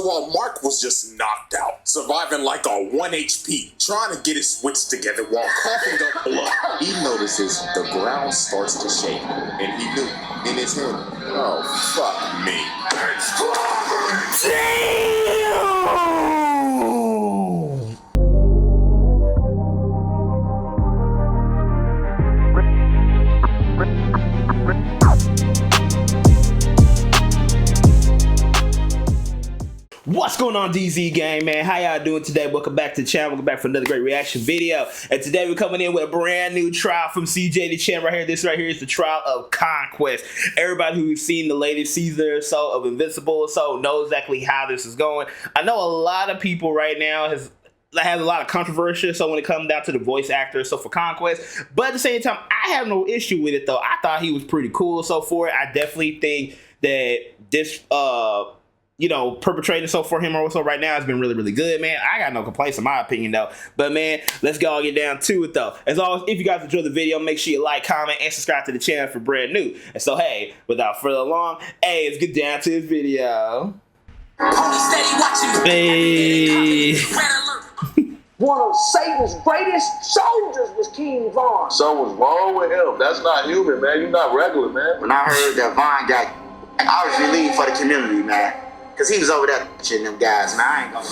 So while Mark was just knocked out, surviving like a 1 HP, trying to get his wits together while coughing up blood, he notices the ground starts to shake, and he knew in his head, oh, fuck me. Damn! What's going on, DZ gang, man? How y'all doing today? Welcome back to the channel. Welcome back for another great reaction video. And today we're coming in with a brand new trial from CJ the Champ right here. This right here is the Trial of Conquest. Everybody who's seen the latest season or so of Invincible knows exactly how this is going. I know a lot of people right now has a lot of controversy, so when it comes down to the voice actor, so for Conquest, but at the same time, I have no issue with it though. I thought he was pretty cool, so for it, I definitely think that this perpetrating so for him or so right now has been really, really good, man. I got no complaints in my opinion though. But man, let's go get down to it though. As always, if you guys enjoyed the video, make sure you like, comment, and subscribe to the channel for brand new. And so hey, without further ado, hey, let's get down to this video. Hey. One of Satan's greatest soldiers was King Von. Something's wrong with him. That's not human, man. You're not regular, man. When I heard that Von got, I was relieved for the community, man. Because he was over there shitting them guys, man. I ain't gonna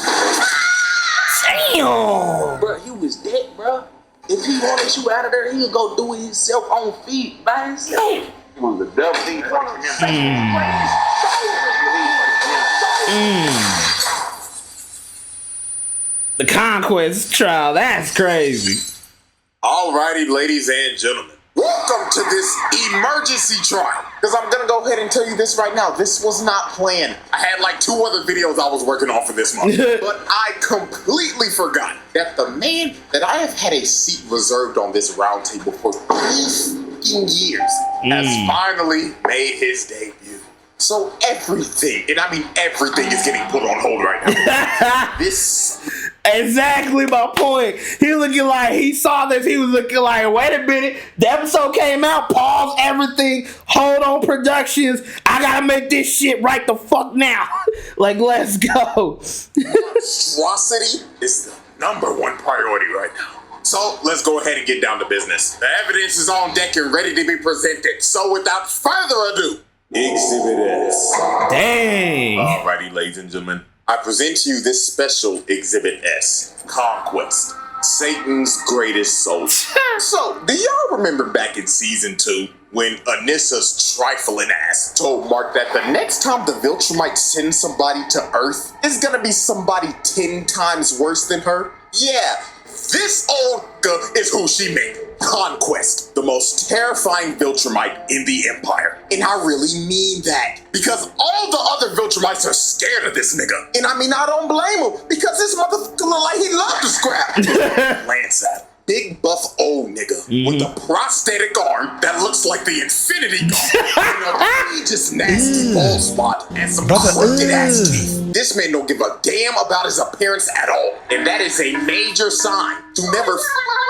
Damn! Bro, he was dead, bro. If he wanted you out of there, he'd go do it himself on feet by himself. He was the devil. One of Satan's greatest soldiers. The Conquest trial, that's crazy. Alrighty, ladies and gentlemen. Welcome to this emergency trial. Because I'm going to go ahead and tell you this right now. This was not planned. I had like 2 other videos I was working on for this month. But I completely forgot that the man that I have had a seat reserved on this round table for 3 years has finally made his debut. So everything, and I mean everything, is getting put on hold right now. Exactly my point. He looking like, he saw this, he was looking like, wait a minute, the episode came out, pause everything, hold on productions, I gotta make this shit right the fuck now. Like, let's go. Monstrosity is the #1 priority right now. So let's go ahead and get down to business. The evidence is on deck and ready to be presented. So without further ado, Exhibit S. Dang. Alrighty, ladies and gentlemen. I present to you this special Exhibit S, Conquest, Satan's greatest soldier. So, do y'all remember back in Season 2 when Anissa's trifling ass told Mark that the next time the Viltrumite sends somebody to Earth, it's gonna be somebody 10 times worse than her? Yeah, this old is who she made. Conquest, the most terrifying Viltrumite in the Empire. And I really mean that. Because all the other Viltrumites are scared of this nigga. And I mean, I don't blame him. Because this motherfucker look like he loved to scrap. Lance Saddle. Big buff old nigga with a prosthetic arm that looks like the Infinity Gauntlet and a just nasty bald spot and some crooked ass teeth. This man don't give a damn about his appearance at all. And that is a major sign to never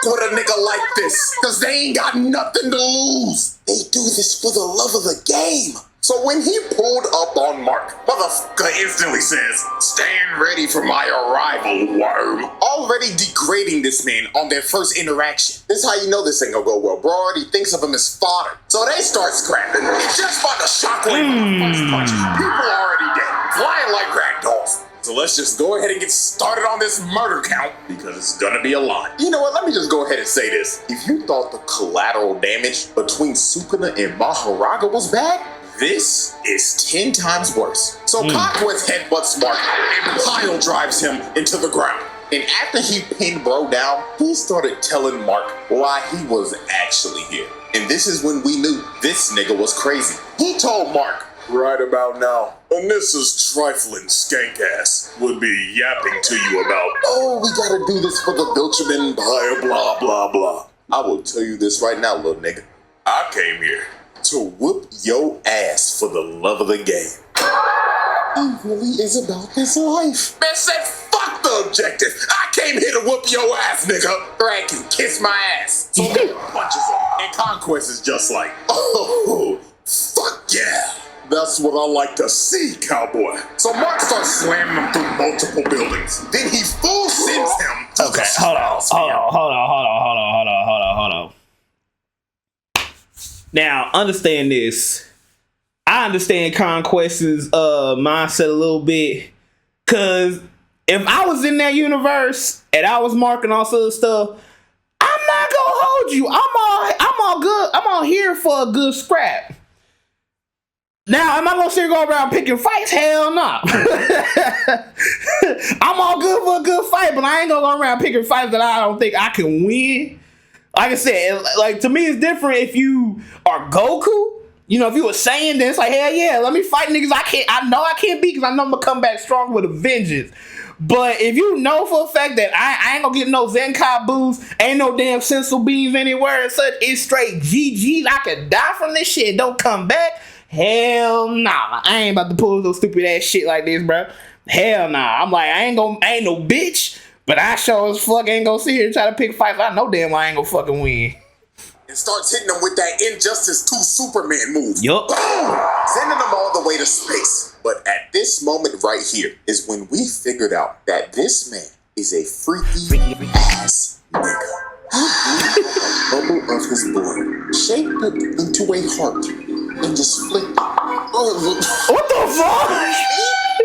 with a nigga like this. Cause they ain't got nothing to lose. They do this for the love of the game. So when he pulled up on Mark, motherfucker instantly says, "Stand ready for my arrival, worm." Already degrading this man on their first interaction. This is how you know this ain't gonna go well. Bro already thinks of him as fodder. So they start scrapping. Just by the shockwave of the first punch, people are already dead, flying like ragdolls. So let's just go ahead and get started on this murder count because it's gonna be a lot. You know what, let me just go ahead and say this. If you thought the collateral damage between Supana and Maharaga was bad, this is 10 times worse. So Conquest headbutts Mark and pile drives him into the ground. And after he pinned bro down, he started telling Mark why he was actually here. And this is when we knew this nigga was crazy. He told Mark, "Right about now, Anissa's trifling skank ass would be yapping to you about, oh, we gotta do this for the Viltrum blah, blah, blah. I will tell you this right now, little nigga. I came here to whoop your ass for the love of the game." He really is about his life. Man said, fuck the objective. I came here to whoop your ass, nigga. Greg can kiss my ass. So he punches him. And Conquest is just like, oh, fuck yeah. That's what I like to see, cowboy. So Mark starts slamming him through multiple buildings. Then he full sends him to Okay, hold on. Now, understand this. I understand Conquest's mindset a little bit, cause if I was in that universe and I was marking all sort of stuff, I'm not gonna hold you. I'm all good. I'm all here for a good scrap. Now, am I gonna sit and go around picking fights? Hell no. I'm all good for a good fight, but I ain't gonna go around picking fights that I don't think I can win. Like I said, like to me, it's different if you are Goku. You know, if you were saying this, like, hell yeah, let me fight niggas I know I can't beat because I know I'm gonna come back strong with a vengeance. But if you know for a fact that I ain't gonna get no Zenkai boost, ain't no damn sensu beans anywhere and such, it's straight GG's, I could die from this shit, don't come back. Hell nah, I ain't about to pull no stupid ass shit like this, bro. Hell nah, I'm like, I ain't no bitch, but I sure as fuck ain't gonna sit here and try to pick fights. I know damn well I ain't gonna fucking win. And starts hitting them with that Injustice 2 Superman move. Yup. Sending them all the way to space. But at this moment right here is when we figured out that this man is a freaky ass nigga. He blew a bubble of his blood, shaped it into a heart, and just flicked it. What the fuck?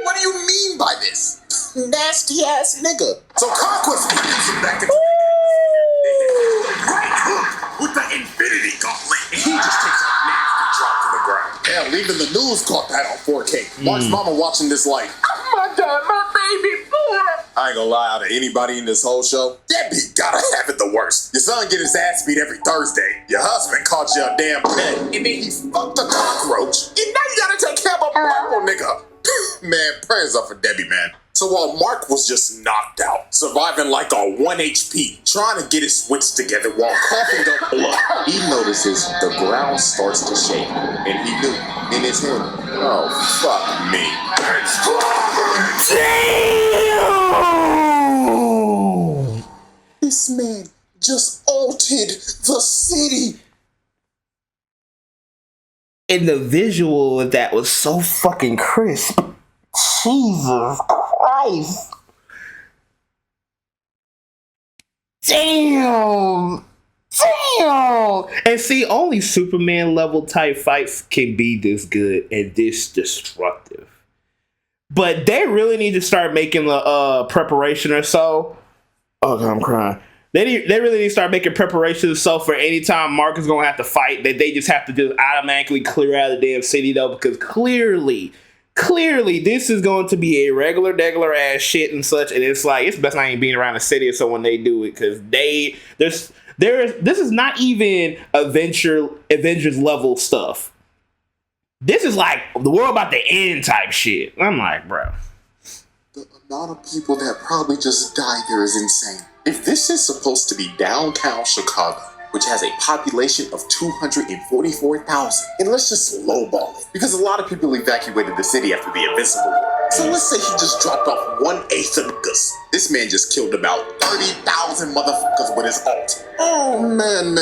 What do you mean by this? Nasty ass nigga. So Conquest brings him back to right hook with the Infinity Gauntlet. And he just takes a nasty drop to the ground. Hell, even the news caught that on 4K. Mark's mama watching this like, oh my god, my baby boy. I ain't gonna lie, out of anybody in this whole show, that beat gotta have it the worst. Your son get his ass beat every Thursday. Your husband caught you a damn pet. And then he fucked a cockroach. And now you gotta take care of a purple nigga. Man, prayers up for Debbie, man. So while Mark was just knocked out, surviving like a 1 HP, trying to get his wits together while coughing up blood, he notices the ground starts to shake, and he knew in his head, oh, fuck me. Damn! This man just altered the city. And the visual of that was so fucking crisp. Jesus Christ. Damn. And see, only Superman level type fights can be this good and this destructive. But they really need to start making the preparation or so. Oh God, I'm crying. They really need to start making preparations so for any time Mark is going to have to fight, that they just have to just automatically clear out of the damn city though, because clearly this is going to be a regular ass shit and such, and it's like, it's best not even being around the city so when they do it, because this is not even Avengers level stuff. This is like the world about to end type shit. I'm like, bro. The amount of people that probably just died there is insane. If this is supposed to be downtown Chicago, which has a population of 244,000, and let's just lowball it, because a lot of people evacuated the city after the Invincible War. So let's say he just dropped off 1/8 of niggas. This man just killed about 30,000 motherfuckers with his ult. Oh man.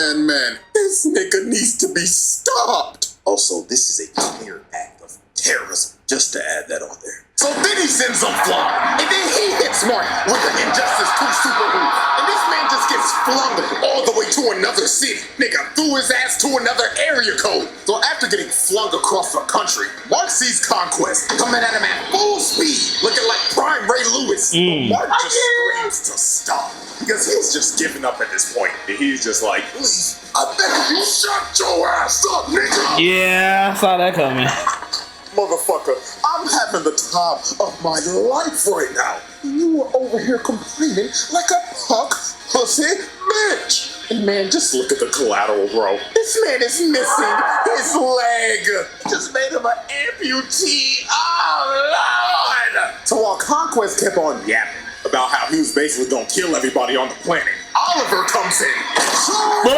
This nigga needs to be stopped. Also, this is a clear act of terrorism, just to add that on there. So then he sends them flying, and then he hits Mark with the Injustice 2 super move, and this man just gets flung all the way to another city. Nigga threw his ass to another area code. So after getting flung across the country, Mark sees Conquest coming at him at full speed, looking like prime Ray Lewis. Mark just screams to stop, because he's just giving up at this point. And he's just like, please, I beg you, shut your ass up, nigga. Yeah, I saw that coming. Motherfucker, I'm having the time of my life right now. You were over here complaining like a punk, pussy bitch. And man, just look at the collateral, bro. This man is missing his leg. Just made him an amputee. Oh, Lord. So while Conquest kept on yapping about how he was basically gonna kill everybody on the planet, Oliver comes in.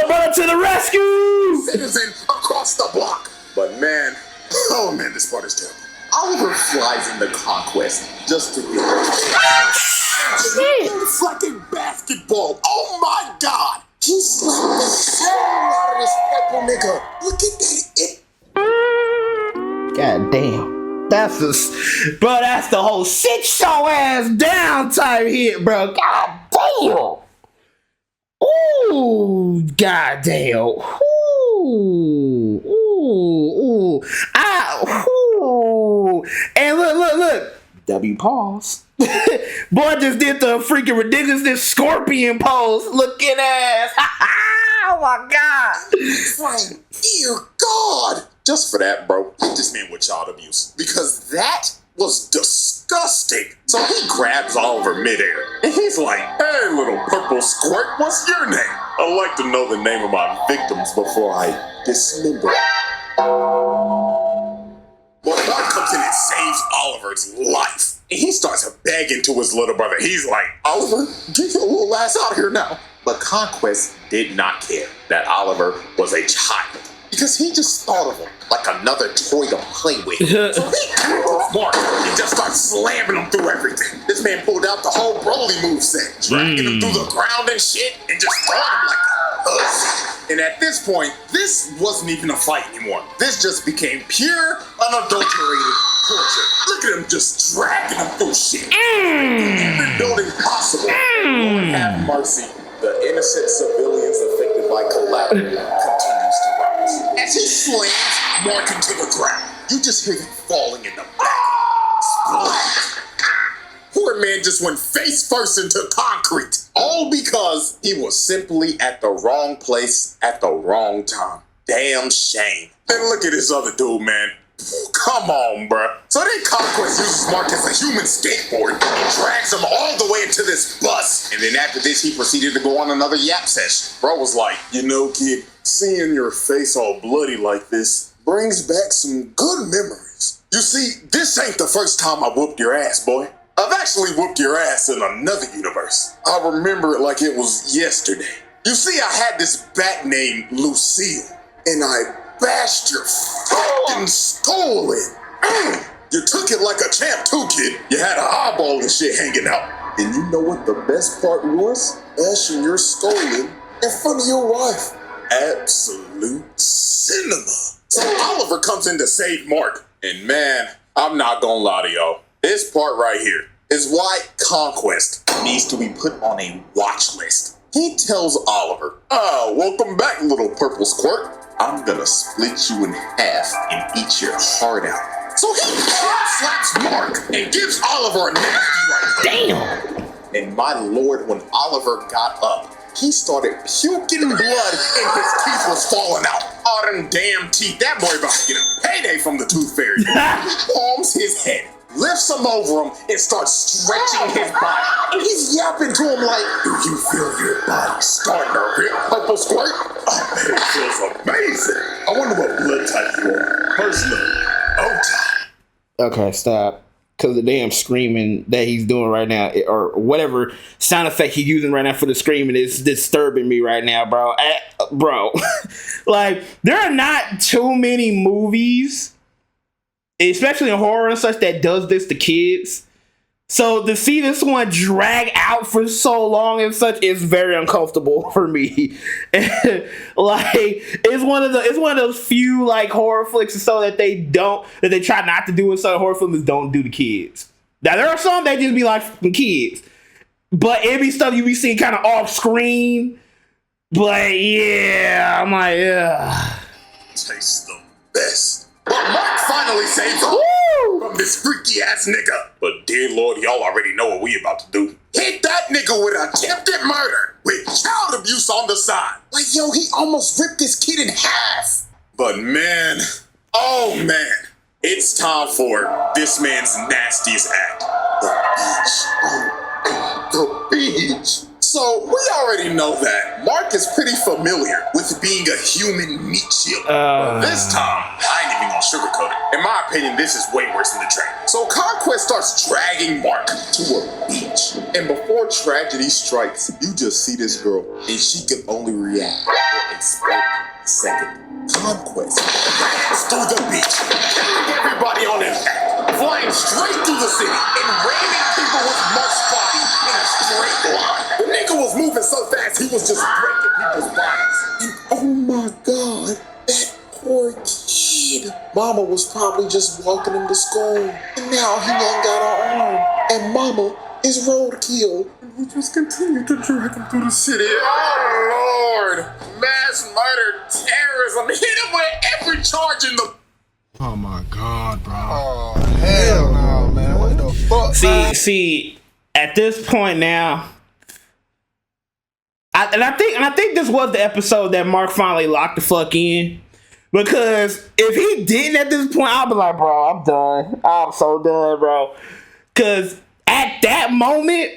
Brother to the rescue! Citizen across the block. But man, oh man, this part is terrible. Oliver flies into Conquest just to get fucking basketball. Oh my god! He slapped the shit out of this purple nigga. Look at that. God damn. That's the whole sit your ass down type hit, bro. God damn. Ooh, god damn. Ooh, ooh, ooh. Ooh. And look. W pause. Boy just did the freaking ridiculousness scorpion pose. Looking ass. Oh my god. Frank, dear God. Just for that, bro, hit this man with child abuse. Because that was disgusting. So he grabs Oliver midair. And he's like, hey, little purple squirt, what's your name? I'd like to know the name of my victims before I dismember. Well, God comes in and saves Oliver's life. And he starts begging to his little brother. He's like, Oliver, get your little ass out of here now. But Conquest did not care that Oliver was a child. Because he just thought of him like another toy to play with. So he grabbed Mark and just started slamming him through everything. This man pulled out the whole Broly moveset, dragging him through the ground and shit, and just throwing him like a pussy. And at this point, this wasn't even a fight anymore. This just became pure, unadulterated torture. Look at him just dragging him through shit. Every building possible. Lord have mercy. The innocent civilians affected by collateral continues to rise. As he slams Mark into the ground, you just hear him falling in the back. Splat! Poor man just went face first into concrete. All because he was simply at the wrong place at the wrong time. Damn shame. Then look at this other dude, man. Come on, bruh. So then Conquest uses Mark as a human skateboard and drags him all the way into this bus. And then after this, he proceeded to go on another yap session. Bro was like, you know, kid, seeing your face all bloody like this brings back some good memories. You see, this ain't the first time I whooped your ass, boy. I've actually whooped your ass in another universe. I remember it like it was yesterday. You see, I had this bat named Lucille, and I bashed your fucking skull in. You took it like a champ too, kid. You had an eyeball and shit hanging out. And you know what the best part was? Bashing your skull in front of your wife. Absolute cinema. So Oliver comes in to save Mark. And man, I'm not gonna lie to y'all. This part right here is why Conquest needs to be put on a watch list. He tells Oliver, welcome back, little purple squirt. I'm gonna split you in half and eat your heart out. So he slaps Mark and gives Oliver a nasty right. Damn. And my lord, when Oliver got up, he started puking blood and his teeth was falling out. All them damn teeth. That boy about to get a payday from the tooth fairy. He palms his head, lifts him over him, and starts stretching his body. And he's yapping to him like, do you feel your body starting to rip, purple squirt? I bet it feels amazing. I wonder what blood type you are. Personally, O-type. Okay, stop. Because the damn screaming that he's doing right now, or whatever sound effect he's using right now for the screaming, is disturbing me right now, bro. Bro, like, there are not too many movies, especially in horror and such, that does this to kids. So to see this one drag out for so long and such is very uncomfortable for me. Like, it's one of those few like horror flicks or so that they try not to do in some horror films, don't do to kids. Now there are some that just be like for kids, but it be stuff you be seeing kind of off screen. But yeah, I'm like, yeah. Tastes the best. But Mark finally saves him from this freaky ass nigga. But dear Lord, y'all already know what we about to do. Hit that nigga with attempted murder with child abuse on the side. Like, yo, he almost ripped this kid in half. But man, oh man, it's time for this man's nastiest act. The beach. Oh God, the beach. So we already know that Mark is pretty familiar with being a human meat shield. But this time, I ain't even gonna sugarcoat it. In my opinion, this is way worse than the train. So Conquest starts dragging Mark to a beach. And before tragedy strikes, you just see this girl, and she can only react for a split second. Conquest runs through the beach, killing everybody on impact, flying straight through the city, and ramming people with Mark's body in a straight line. The nigga was moving so fast, he was just breaking people's bodies. And oh my God, that poor kid. Mama was probably just walking him to school. And now he ain't got an arm. And Mama is roadkill. And we just continue to drag him through the city. Oh, Lord. Mass murder, terrorism. Hit him with every charge in the... Oh my God, bro. Oh, hell no, man. What the fuck, See, at this point now, I think this was the episode that Mark finally locked the fuck in. Because if he didn't at this point, I'd be like, bro, I'm done. I'm so done, bro. Because at that moment,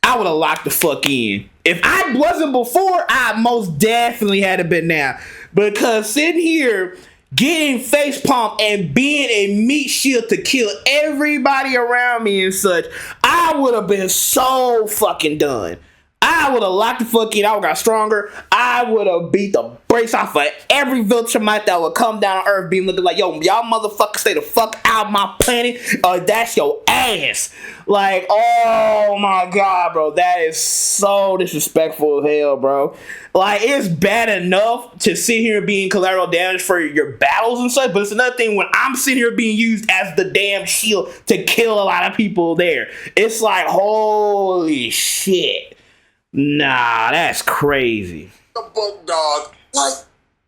I would have locked the fuck in. If I wasn't before, I most definitely had to been now. Because sitting here, getting face pumped and being a meat shield to kill everybody around me and such, I would have been so fucking done. I would have locked the fuck in. I would have got stronger. I would have beat the brakes off of every Viltrumite that would come down on Earth being looking like, yo, y'all motherfuckers stay the fuck out of my planet or that's your ass. Like, oh my God, bro. That is so disrespectful as hell, bro. Like, it's bad enough to sit here being collateral damage for your battles and such, but it's another thing when I'm sitting here being used as the damn shield to kill a lot of people there. It's like, holy shit. Nah, that's crazy. The book, dog. Like,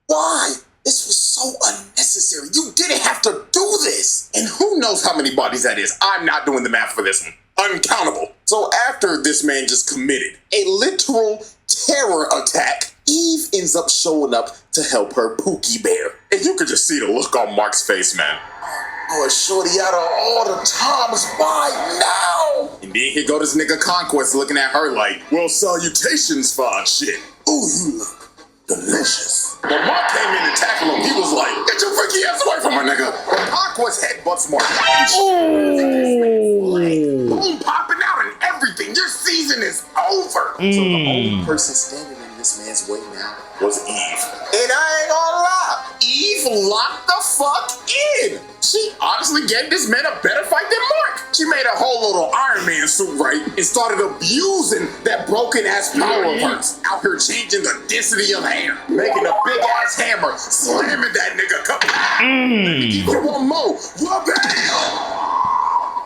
why? This was so unnecessary. You didn't have to do this. And who knows how many bodies that is. I'm not doing the math for this one. Uncountable. So after this man just committed a literal terror attack, Eve ends up showing up to help her Pookie Bear. And you could just see the look on Mark's face, man. Oh, shorty out of all the times, why now? And then here go this nigga Conquest looking at her like, well, salutations, fine shit. Ooh, you look delicious. When Mark came in to tackle him, he was like, get your freaky ass away from her, nigga. But Conquest headbutts Mark. Boom, popping out and everything. Your season is over. So the only person standing in this man's way now was Eve. And I ain't gonna lie, Eve locked the fuck in. She honestly gave this man a better fight than Mark. She made a whole little Iron Man suit, right? And started abusing that broken ass power of hers. Out here changing the density of air. Making a big ass hammer. Slamming that nigga. Let me give you one more.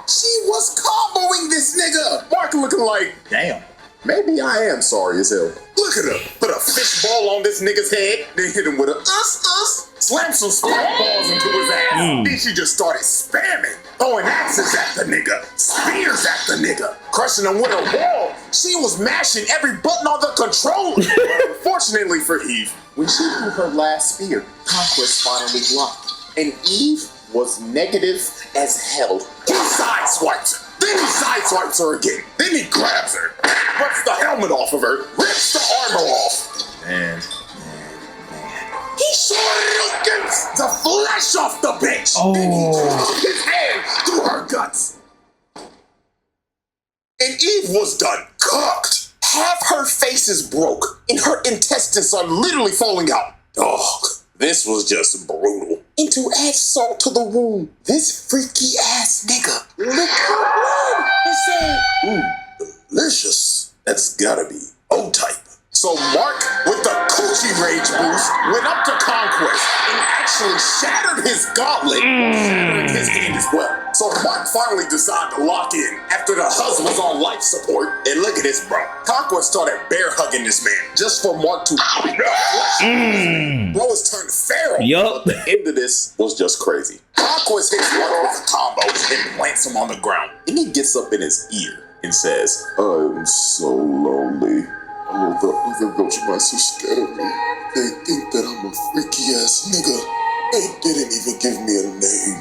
She was comboing this nigga. Mark looking like, damn. Maybe I am sorry as hell. Look at her. Put a fishbowl on this nigga's head, then hit him with a slam some spike balls into his ass. Then she just started spamming, throwing axes at the nigga, spears at the nigga, crushing him with a wall. She was mashing every button on the controller. But unfortunately for Eve, when she threw her last spear, Conquest finally blocked. And Eve was negative as hell. He sideswipes her. Then he sideswipes her again. Then he grabs her, rips the helmet off of her, rips the armor off. Man. He gets the flesh off the bitch. Then he took his hand through her guts. And Eve was done cooked. Half her face is broke, and her intestines are literally falling out. Dog, this was just brutal. And to add salt to the wound, this freaky ass nigga licked her blood and said, ooh, delicious. That's gotta be O-type. So Mark, with the coochie rage boost, went up to Conquest and actually shattered his gauntlet, shattering his hand as well. So Mark finally decided to lock in after the husband was on life support. And look at this, bro. Conquest started bear hugging this man just for Mark to Bro was turned feral. Yup. The end of this was just crazy. Conquest hits Mark with a combo and plants him on the ground. And he gets up in his ear and says, I'm so lonely. All the other Viltrumites are scared of me. They think that I'm a freaky ass nigga. They didn't even give me a name.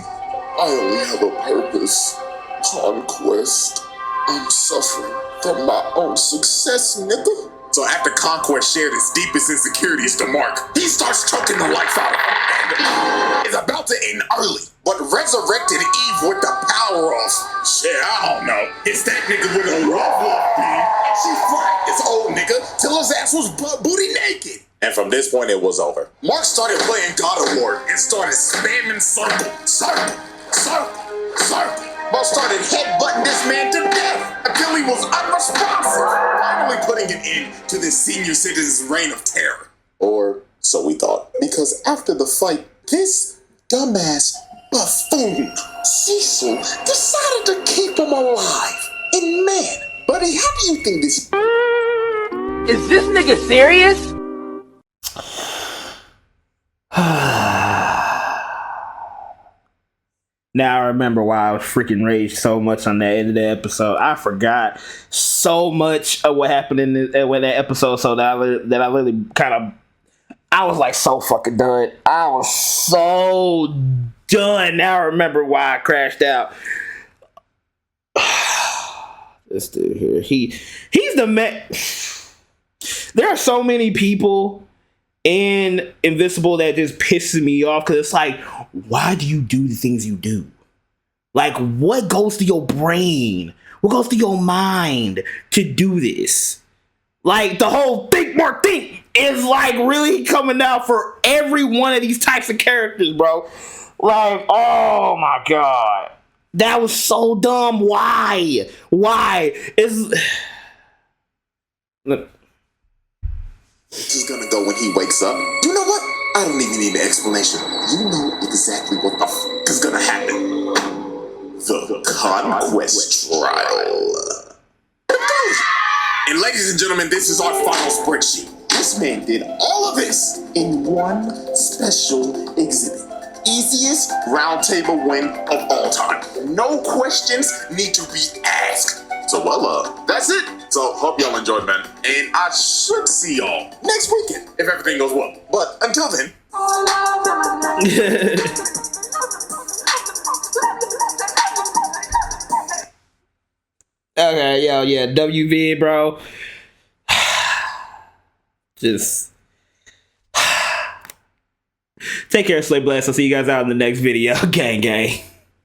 I only have a purpose. Conquest. I'm suffering from my own success, nigga. So after Conquest shared his deepest insecurities to Mark, he starts choking the life out of him. And it's about to end early, but resurrected Eve with the power of, shit, I don't know. It's that nigga with a love beam. She fought this old nigga till his ass was butt booty naked. And from this point, it was over. Mark started playing God of War and started spamming circle. Mark started headbutting this man to death until he was unresponsive, finally putting an end to this senior citizen's reign of terror. Or so we thought. Because after the fight, this dumbass buffoon Cecil decided to keep him alive. And man, buddy, how do you think this... Is this nigga serious? Now I remember why I was freaking raged so much on that end of the episode. I forgot so much of what happened in that episode, so that I really kind of... I was like so fucking done. I was so done. Now I remember why I crashed out. This dude here, he's the man. There are so many people in Invincible that just pisses me off, because it's like, why do you do the things you do? Like, what goes through your brain? What goes through your mind to do this? Like, the whole think more think is like really coming out for every one of these types of characters, bro. Like, oh my god. That was so dumb. Why? Look. This is gonna go when he wakes up. You know what? I don't even need an explanation. You know exactly what the fuck is gonna happen. The Conquest Trial. And ladies and gentlemen, this is our final spreadsheet. This man did all of this in one special exhibit. Easiest round table win of all time. No questions need to be asked. So that's it. So hope y'all enjoyed, man. And I should see y'all next weekend if everything goes well. But until then. Okay, yeah, WV, bro. Just take care, Slay Bless. I'll see you guys out in the next video. Gang, gang.